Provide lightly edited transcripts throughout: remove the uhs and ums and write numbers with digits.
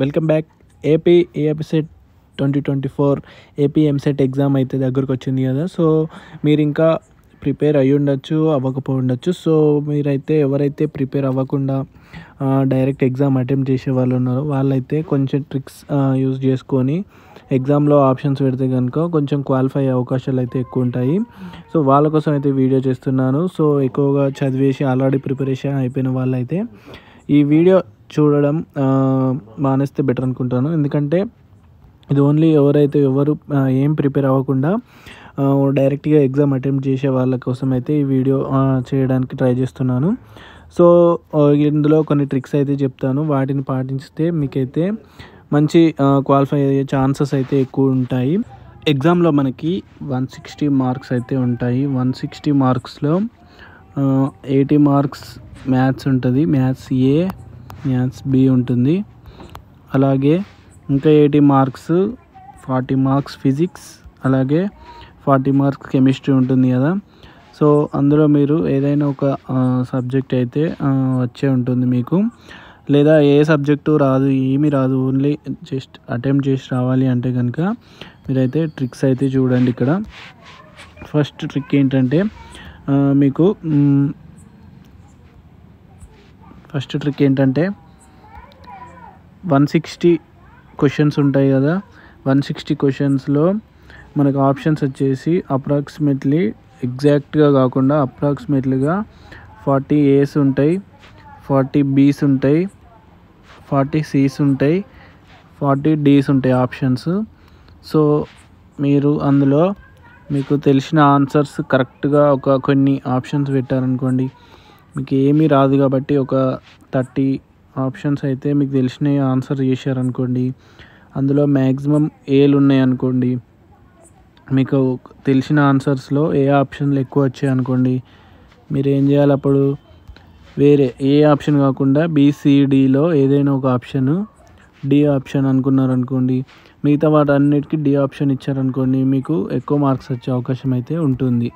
Welcome back. APSET 2024 AP EAMCET exam అయితే దగ్గరకు వచ్చింది కదా. సో మీరు ఇంకా ప్రిపేర్ అయ్యి ఉండొచ్చు, అవ్వకపోయి ఉండొచ్చు. సో మీరైతే ఎవరైతే ప్రిపేర్ అవ్వకుండా డైరెక్ట్ ఎగ్జామ్ అటెంప్ట్ చేసే వాళ్ళు ఉన్నారో వాళ్ళైతే కొంచెం ట్రిక్స్ యూజ్ చేసుకొని ఎగ్జామ్లో ఆప్షన్స్ పెడితే కనుక కొంచెం క్వాలిఫై అయ్యే అవకాశాలు అయితే ఎక్కువ ఉంటాయి. సో వాళ్ళ కోసం అయితే వీడియో చేస్తున్నాను. సో ఎక్కువగా చదివేసి ఆల్రెడీ ప్రిపరేషన్ అయిపోయిన వాళ్ళైతే ఈ వీడియో చూడడం మానేస్తే బెటర్ అనుకుంటాను. ఎందుకంటే ఇది ఓన్లీ ఎవరు ఏం ప్రిపేర్ అవ్వకుండా డైరెక్ట్గా ఎగ్జామ్ అటెంప్ట్ చేసే వాళ్ళ కోసం అయితే ఈ వీడియో చేయడానికి ట్రై చేస్తున్నాను. సో ఇందులో కొన్ని ట్రిక్స్ అయితే చెప్తాను, వాటిని పాటిస్తే మీకైతే మంచి క్వాలిఫై అయ్యే ఛాన్సెస్ అయితే ఎక్కువ ఉంటాయి. ఎగ్జామ్లో మనకి 160 మార్క్స్ అయితే ఉంటాయి. 160 మార్క్స్లో 80 మార్క్స్ మ్యాథ్స్ ఉంటుంది, మ్యాథ్స్ ఏ, మ్యాథ్స్ బి ఉంటుంది. అలాగే ఇంకా 80 మార్క్స్ 40 మార్క్స్ ఫిజిక్స్, అలాగే 40 మార్క్స్ కెమిస్ట్రీ ఉంటుంది కదా. సో అందులో మీరు ఏదైనా ఒక సబ్జెక్ట్ అయితే వచ్చే ఉంటుంది మీకు, లేదా ఏ సబ్జెక్టు రాదు, ఏమీ రాదు, ఓన్లీ జస్ట్ అటెంప్ట్ చేసి రావాలి అంటే కనుక మీరైతే ట్రిక్స్ అయితే చూడండి. ఇక్కడ ఫస్ట్ ట్రిక్ ఏంటంటే మీకు 160 క్వశ్చన్స్ ఉంటాయి కదా. 160 క్వశ్చన్స్లో మనకు ఆప్షన్స్ వచ్చేసి అప్రాక్సిమేట్లీ ఎగ్జాక్ట్గా కాకుండా అప్రాక్సిమేట్లీగా 40 ఏస్ ఉంటాయి, 40 బీస్ ఉంటాయి, 40 సీస్ ఉంటాయి, 40 డీస్ ఉంటాయి ఆప్షన్స్. సో మీరు అందులో మీకు తెలిసిన ఆన్సర్స్ కరెక్ట్గా కొన్ని ఆప్షన్స్ పెట్టారనుకోండి, మీకు ఏమీ రాదు కాబట్టి ఒక 30 ఆప్షన్స్ అయితే మీకు తెలిసిన ఆన్సర్ చేశారనుకోండి, అందులో మ్యాక్సిమం ఏలు ఉన్నాయనుకోండి, మీకు తెలిసిన ఆన్సర్స్లో ఏ ఆప్షన్లు ఎక్కువ వచ్చాయనుకోండి, మీరు ఏం చేయాలి అప్పుడు, వేరే ఏ ఆప్షన్ కాకుండా బీసీడీలో ఏదైనా ఒక ఆప్షన్, డి ఆప్షన్ అనుకున్నారనుకోండి, మిగతా వాటన్నిటికీ డి ఆప్షన్ ఇచ్చారనుకోండి, మీకు ఎక్కువ మార్క్స్ వచ్చే అవకాశం అయితే ఉంటుంది.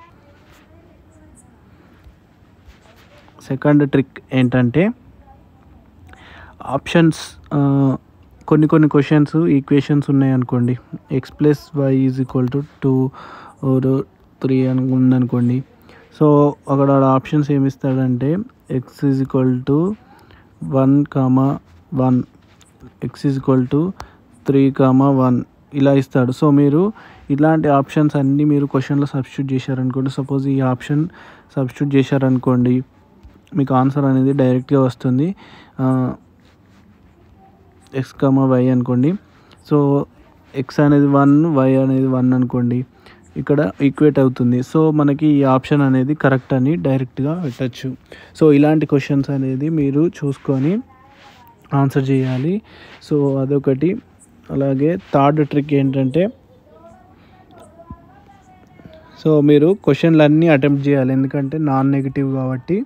సెకండ్ ట్రిక్ ఏంటంటే ఆప్షన్స్ కొన్ని క్వశ్చన్స్ ఈక్వేషన్స్ ఉన్నాయనుకోండి, x+y = 2 or 3 అని ఉందనుకోండి. సో అక్కడ ఆప్షన్స్ ఏమి ఇస్తాడంటే x = 1, 1, x = 3, 1 ఇలా ఇస్తాడు. సో మీరు ఇలాంటి ఆప్షన్స్ అన్నీ మీరు క్వశ్చన్లో సబ్స్టిట్యూట్ చేశారనుకోండి, సపోజ్ ఈ ఆప్షన్ సబ్స్టిట్యూట్ చేశారనుకోండి, మీకు ఆన్సర్ అనేది డైరెక్ట్గా వస్తుంది. x, y అనుకోండి. సో x అనేది 1, y అనేది 1 అనుకోండి, ఇక్కడ ఈక్వేట్ అవుతుంది. సో మనకి ఈ ఆప్షన్ అనేది కరెక్ట్ అని డైరెక్ట్గా పెట్టచ్చు. సో ఇలాంటి క్వశ్చన్స్ అనేది మీరు చూసుకొని ఆన్సర్ చేయాలి. సో అదొకటి. అలాగే థర్డ్ ట్రిక్ ఏంటంటే సో మీరు క్వశ్చన్లు అన్నీ అటెంప్ట్ చేయాలి, ఎందుకంటే నాన్ నెగిటివ్ కాబట్టి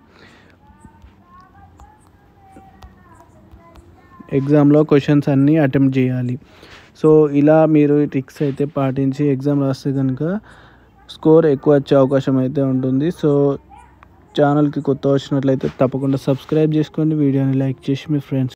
ఎగ్జామ్లో క్వశ్చన్స్ అన్నీ అటెంప్ట్ చేయాలి. సో ఇలా మీరు ట్రిక్స్ అయితే పాటించి ఎగ్జామ్ రాస్తే కనుక స్కోర్ ఎక్కువ వచ్చే అవకాశం అయితే ఉంటుంది. సో ఛానల్కి కొత్త వచ్చినట్లయితే తప్పకుండా సబ్స్క్రైబ్ చేసుకోండి, వీడియోని లైక్ చేసి మీ ఫ్రెండ్స్